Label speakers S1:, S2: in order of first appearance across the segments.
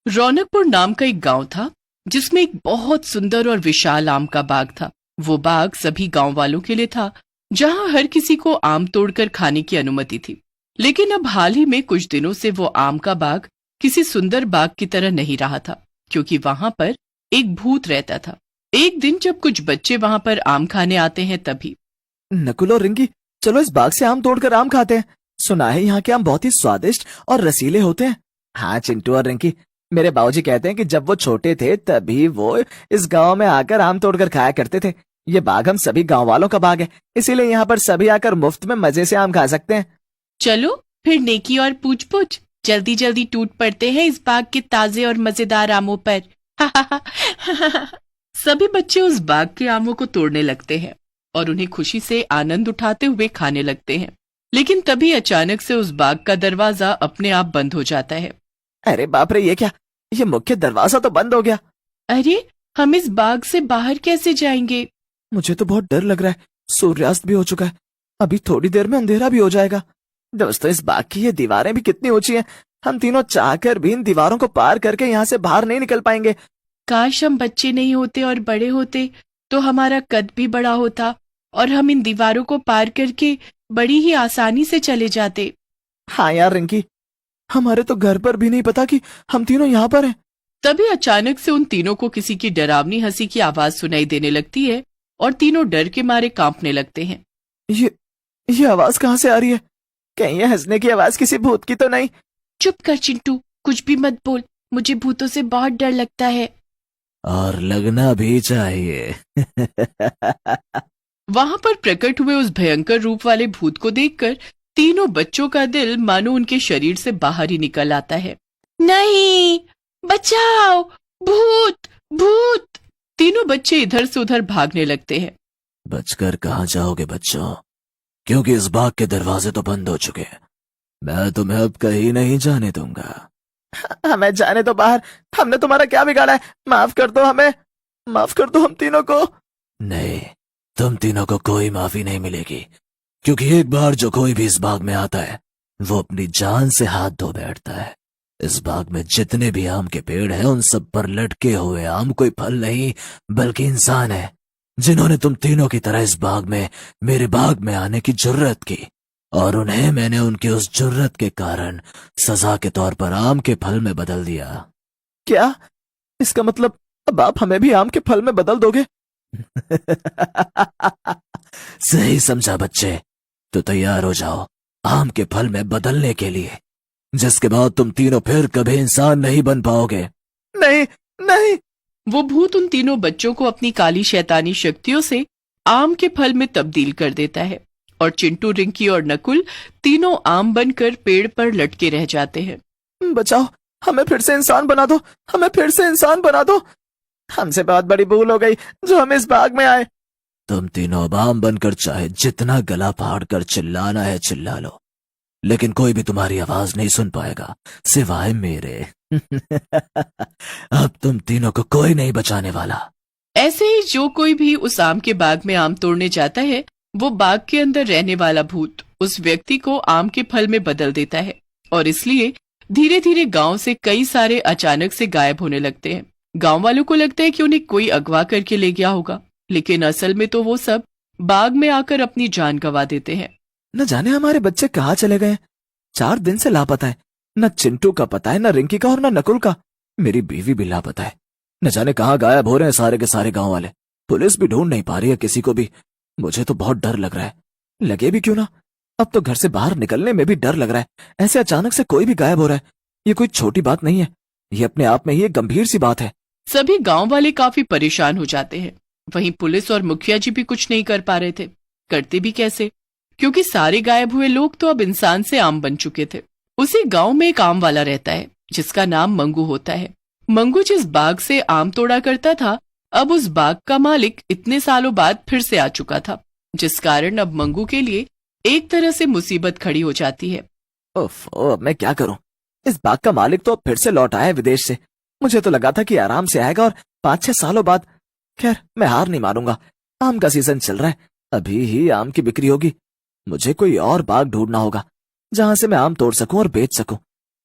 S1: रौनकपुर नाम का एक गांव था जिसमें एक बहुत सुंदर और विशाल आम का बाग था। वो बाग सभी गांव वालों के लिए था, जहां हर किसी को आम तोड़कर खाने की अनुमति थी। लेकिन अब हाल ही में कुछ दिनों से वो आम का बाग किसी सुंदर बाग की तरह नहीं रहा था, क्योंकि वहां पर एक भूत रहता था। एक दिन जब कुछ बच्चे वहां पर आम खाने आते हैं तभी
S2: नकुल और रिंकी, चलो इस बाग से आम तोड़कर आम खाते हैं। सुना है यहाँ के आम बहुत ही स्वादिष्ट और रसीले होते हैं। हाँ चिंटू और रिंकी, मेरे बाबूजी कहते हैं कि जब वो छोटे थे तभी वो इस गांव में आकर आम तोड़कर खाया करते थे। ये बाग हम सभी गांव वालों का बाग है, इसीलिए यहाँ पर सभी आकर मुफ्त में मजे से आम खा सकते हैं।
S1: चलो फिर नेकी और पूछ पूछ जल्दी जल्दी टूट पड़ते हैं इस बाग के ताजे और मजेदार आमों पर। सभी बच्चे उस बाग के आमों को तोड़ने लगते हैं और उन्हें खुशी से आनंद उठाते हुए खाने लगते हैं। लेकिन तभी अचानक से उस बाग का दरवाजा अपने आप बंद हो जाता है।
S2: अरे बाप रे, ये क्या? ये मुख्य दरवाजा तो बंद हो गया।
S1: अरे, हम इस बाग से बाहर कैसे जाएंगे?
S2: मुझे तो बहुत डर लग रहा है। सूर्यास्त भी हो चुका है, अभी थोड़ी देर में अंधेरा भी हो जाएगा। दोस्तों, इस बाग की ये दीवारें भी कितनी ऊंची हैं। हम तीनों चाहकर भी इन दीवारों को पार करके यहाँ से बाहर नहीं निकल पाएंगे।
S1: काश हम बच्चे नहीं होते और बड़े होते, तो हमारा कद भी बड़ा होता और हम इन दीवारों को पार करके बड़ी ही आसानी से चले जाते।
S2: हाँ यार रिंकी, हमारे तो घर पर भी नहीं पता कि हम तीनों यहाँ पर हैं।
S1: तभी अचानक से उन तीनों को किसी की डरावनी हंसी की आवाज सुनाई देने लगती है और तीनों डर के मारे कांपने लगते हैं।
S2: ये आवाज कहाँ से आ रही है? कहीं ये हंसने की आवाज किसी भूत की तो नहीं?
S1: चुप कर चिंटू, कुछ भी मत बोल, मुझे भूतों से बहुत डर लगता है।
S2: और लगना भी चाहिए।
S1: वहां पर प्रकट हुए उस भयंकर रूप वाले भूत को देखकर तीनों बच्चों का दिल मानो उनके शरीर से बाहर ही निकल आता है। नहीं, बचाओ, भूत भूत! तीनों बच्चे इधर से उधर भागने लगते हैं।
S2: बचकर कहाँ जाओगे बच्चों, क्योंकि इस बाग के दरवाजे तो बंद हो चुके हैं। मैं तुम्हें अब कहीं नहीं जाने दूंगा। हमें जाने दो बाहर, हमने तुम्हारा क्या बिगाड़ा है? माफ कर दो हमें, माफ कर दो हम तीनों को। नहीं, तुम तीनों को कोई माफी नहीं मिलेगी, क्योंकि एक बार जो कोई भी इस बाग में आता है वो अपनी जान से हाथ धो बैठता है। इस बाग में जितने भी आम के पेड़ हैं उन सब पर लटके हुए आम कोई फल नहीं बल्कि इंसान है, जिन्होंने तुम तीनों की तरह इस बाग में, मेरे बाग में आने की जुर्रत की, और उन्हें मैंने उनकी उस जुर्रत के कारण सजा के तौर पर आम के फल में बदल दिया। क्या? इसका मतलब अब आप हमें भी आम के फल में बदल दोगे? सही समझा बच्चे, तो तैयार हो जाओ आम के फल में बदलने के लिए, जिसके बाद तुम तीनों फिर कभी इंसान नहीं बन पाओगे। नहीं नहीं।
S1: वो भूत उन तीनों बच्चों को अपनी काली शैतानी शक्तियों से आम के फल में तब्दील कर देता है और चिंटू, रिंकी और नकुल तीनों आम बनकर पेड़ पर लटके रह जाते हैं।
S2: बचाओ, हमें फिर से इंसान बना दो, हमें फिर से इंसान बना दो। हमसे बहुत बड़ी भूल हो गई जो हम इस बाग में आए। तुम तीनों अब आम बनकर चाहे जितना गला फाड़ कर चिल्लाना है चिल्ला लो, लेकिन कोई भी तुम्हारी आवाज नहीं सुन पाएगा सिवाय मेरे। अब तुम तीनों को कोई नहीं बचाने वाला।
S1: ऐसे ही जो कोई भी उस आम के बाग में आम तोड़ने जाता है, वो बाग के अंदर रहने वाला भूत उस व्यक्ति को आम के फल में बदल देता है और इसलिए धीरे धीरे गांव से कई सारे अचानक से गायब होने लगते हैं। गांव वालों को लगता है कि उन्हें कोई अगवा करके ले गया होगा, लेकिन असल में तो वो सब बाग में आकर अपनी जान गंवा देते हैं।
S2: न जाने हमारे बच्चे कहाँ चले गए। 4 दिन से लापता है। न चिंटू का पता है, न रिंकी का और न नकुल का। मेरी बीवी भी लापता है। न जाने कहाँ गायब हो रहे हैं सारे के सारे गांव वाले। पुलिस भी ढूंढ नहीं पा रही है किसी को भी। मुझे तो बहुत डर लग रहा है। लगे भी क्यों ना, अब तो घर से बाहर निकलने में भी डर लग रहा है। ऐसे अचानक से कोई भी गायब हो रहा है, ये कोई छोटी बात नहीं है, ये अपने आप में ही एक गंभीर सी बात है।
S1: सभी गांव वाले काफी परेशान हो जाते हैं। वहीं पुलिस और मुखिया जी भी कुछ नहीं कर पा रहे थे। करते भी कैसे, क्योंकि सारे गायब हुए लोग तो अब इंसान से आम बन चुके थे। उसी गांव में एक आम वाला रहता है जिसका नाम मंगू होता है। मंगू जिस बाग से आम तोड़ा करता था, अब उस बाग का मालिक इतने सालों बाद फिर से आ चुका था, जिस कारण अब मंगू के लिए एक तरह से मुसीबत खड़ी हो जाती है।
S2: ओफो, अब मैं क्या करूं? इस बाग का मालिक तो अब फिर से लौट आया है विदेश से। मुझे तो लगा था कि आराम से आएगा और 5-6 सालों बाद। खैर, मैं हार नहीं मानूंगा। आम का सीजन चल रहा है, अभी ही आम की बिक्री होगी। मुझे कोई और बाग ढूंढना होगा जहां से मैं आम तोड़ सकूं और बेच सकूं।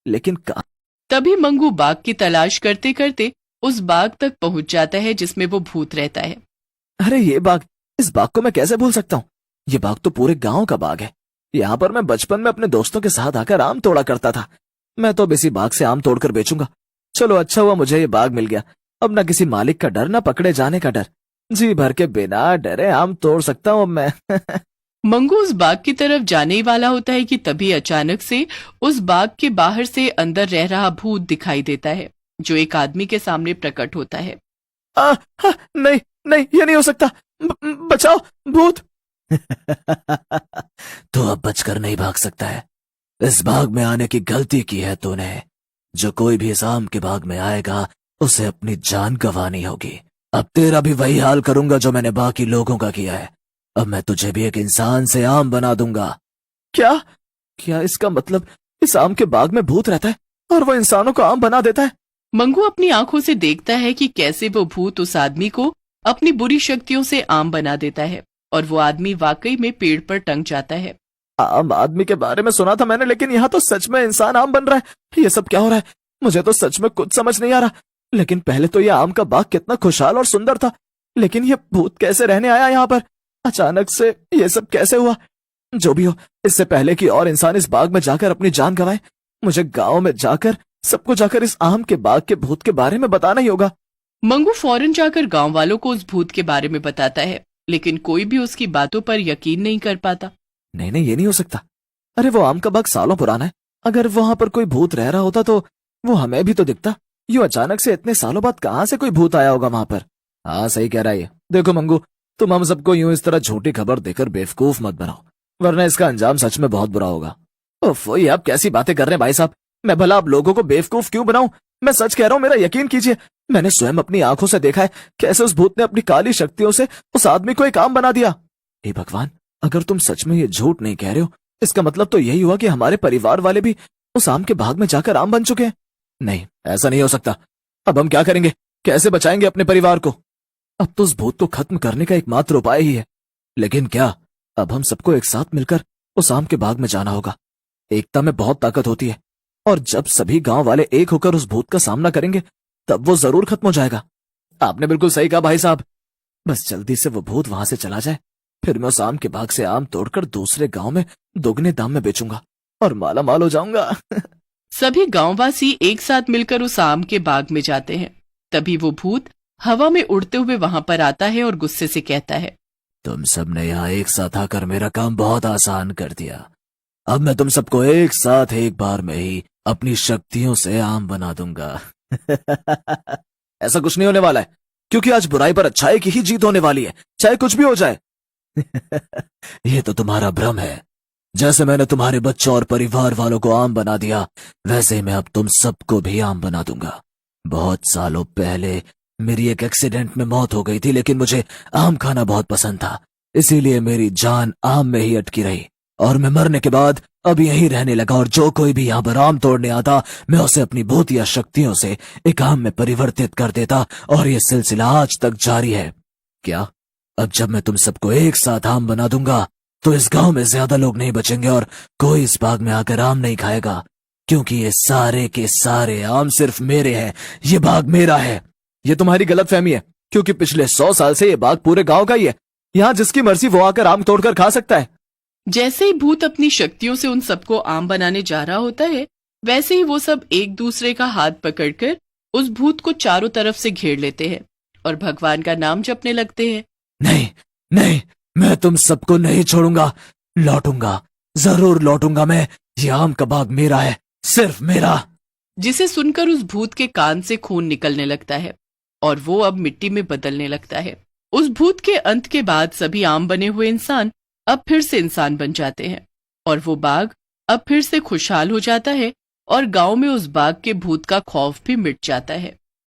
S2: लेकिन कहाँ?
S1: तभी मंगू बाग की तलाश करते करते उस बाग तक पहुंच जाता है जिसमें वो भूत रहता है।
S2: अरे ये बाग, इस बाग को मैं कैसे भूल सकता हूँ। ये बाग तो पूरे गांव का बाग है। यहाँ पर मैं बचपन में अपने दोस्तों के साथ आकर आम तोड़ा करता था। मैं तो अब इसी बाग से आम तोड़कर बेचूंगा। चलो अच्छा हुआ मुझे ये बाग मिल गया। अब ना किसी मालिक का डर, ना पकड़े जाने का डर। जी भर के बिना डरे आम तोड़ सकता हूँ अब मैं।
S1: मंगू उस बाग की तरफ जाने ही वाला होता है कि तभी अचानक से उस बाग के बाहर से अंदर रह रहा भूत दिखाई देता है, जो एक आदमी के सामने प्रकट होता है।
S2: नहीं नहीं, ये नहीं हो सकता। बचाओ भूत। तो अब बचकर नहीं भाग सकता है। इस बाग में आने की गलती की है तूने। जो कोई भी इस आम के बाग में आएगा उसे अपनी जान गंवानी होगी। अब तेरा भी वही हाल करूंगा जो मैंने बाकी लोगों का किया है। अब मैं तुझे भी एक इंसान से आम बना दूंगा। क्या क्या इसका मतलब इस आम के बाग में भूत रहता है और वो इंसानों को आम बना देता है?
S1: मंगू अपनी आंखों से देखता है कि कैसे वो भूत उस आदमी को अपनी बुरी शक्तियों से आम बना देता है और वो आदमी वाकई में पेड़ पर टंग जाता है।
S2: आम आदमी के बारे में सुना था मैंने, लेकिन यहाँ तो सच में इंसान आम बन रहा है। ये सब क्या हो रहा है? मुझे तो सच में कुछ समझ नहीं आ रहा। लेकिन पहले तो ये आम का बाग कितना खुशहाल और सुंदर था, लेकिन ये भूत कैसे रहने आया यहाँ पर? अचानक से ये सब कैसे हुआ? जो भी हो, इससे पहले कि और इंसान इस बाग में जाकर अपनी जान गंवाए, मुझे गांव में जाकर सबको जाकर इस आम के बाग के भूत के बारे में बताना ही होगा।
S1: मंगू फौरन जाकर गांव वालों को उस भूत के बारे में बताता है, लेकिन कोई भी उसकी बातों पर यकीन नहीं कर पाता।
S2: नहीं नहीं, ये नहीं हो सकता। अरे वो आम का बाग सालों पुराना है। अगर वहां पर कोई भूत रह रहा होता तो वो हमें भी तो दिखता। यूं अचानक से इतने सालों बाद कहां से कोई भूत आया होगा वहां पर? हाँ सही कह रहा है ये। देखो मंगू, तुम हम सबको यूं इस तरह झूठी खबर देकर बेवकूफ मत बनाओ, वरना इसका अंजाम सच में बहुत बुरा होगा। ओफ, ये आप कैसी बातें कर रहे हैं भाई साहब? मैं भला आप लोगों को बेवकूफ क्यों बनाऊं? मैं सच कह रहा हूं, मेरा यकीन कीजिए। मैंने स्वयं अपनी आंखों से देखा है कैसे उस भूत ने अपनी काली शक्तियों से उस आदमी को एक आम बना दिया। हे भगवान, अगर तुम सच में ये झूठ नहीं कह रहे हो, इसका मतलब तो यही हुआ कि हमारे परिवार वाले भी उस आम के बाग में जाकर आम बन चुके हैं। नहीं, ऐसा नहीं हो सकता। अब हम क्या करेंगे? कैसे बचाएंगे अपने परिवार को? अब तो उस भूत को खत्म करने का एकमात्र उपाय ही है। लेकिन क्या? अब हम सबको एक साथ मिलकर उस आम के बाग में जाना होगा। एकता में बहुत ताकत होती है, और जब सभी गांव वाले एक होकर उस भूत का सामना करेंगे तब वो जरूर खत्म हो जाएगा। आपने बिल्कुल सही कहा भाई साहब। बस जल्दी से वो भूत वहां से चला जाए, फिर मैं उस आम के बाग से आम तोड़कर दूसरे गांव में दोगुने दाम में बेचूंगा और माला माल हो जाऊंगा।
S1: सभी गांववासी एक साथ मिलकर उस आम के बाग में जाते हैं। तभी वो भूत हवा में उड़ते हुए वहां पर आता है और गुस्से से कहता है,
S2: तुम सबने यहाँ एक साथ आकर मेरा काम बहुत आसान कर दिया। अब मैं तुम सबको एक साथ एक बार में ही अपनी शक्तियों से आम बना दूंगा। ऐसा कुछ नहीं होने वाला है, क्योंकि आज बुराई पर अच्छाई की ही जीत होने वाली है, चाहे कुछ भी हो जाए। ये तो तुम्हारा भ्रम है। जैसे मैंने तुम्हारे बच्चों और परिवार वालों को आम बना दिया, वैसे ही मैं अब तुम सबको भी आम बना दूंगा। बहुत सालों पहले मेरी एक एक्सीडेंट में मौत हो गई थी, लेकिन मुझे आम खाना बहुत पसंद था, इसीलिए मेरी जान आम में ही अटकी रही और मैं मरने के बाद अब यहीं रहने लगा। और जो कोई भी यहाँ पर आम तोड़ने आता, मैं उसे अपनी भूतिया शक्तियों से एक आम में परिवर्तित कर देता, और ये सिलसिला आज तक जारी है। क्या? अब जब मैं तुम सबको एक साथ आम बना दूंगा तो इस गांव में ज्यादा लोग नहीं बचेंगे और कोई इस बाग में आकर आम नहीं खाएगा, क्योंकि ये सारे के सारे आम सिर्फ मेरे हैं। ये बाग मेरा है। ये तुम्हारी गलतफहमी है, क्योंकि पिछले 100 साल से ये बाग पूरे गांव का ही है। यहाँ जिसकी मर्जी वो आकर आम तोड़कर खा सकता है।
S1: जैसे ही भूत अपनी शक्तियों से उन सबको आम बनाने जा रहा होता है, वैसे ही वो सब एक दूसरे का हाथ पकड़कर उस भूत को चारों तरफ से घेर लेते हैं और भगवान का नाम जपने लगते हैं।
S2: नहीं नहीं, मैं तुम सबको नहीं छोड़ूंगा। लौटूंगा, जरूर लौटूंगा मैं। ये आम का बाग मेरा है, सिर्फ मेरा।
S1: जिसे सुनकर उस भूत के कान से खून निकलने लगता है और वो अब मिट्टी में बदलने लगता है। उस भूत के अंत के बाद सभी आम बने हुए इंसान अब फिर से इंसान बन जाते हैं और वो बाग अब फिर से खुशहाल हो जाता है और गांव में उस बाग के भूत का खौफ भी मिट जाता है।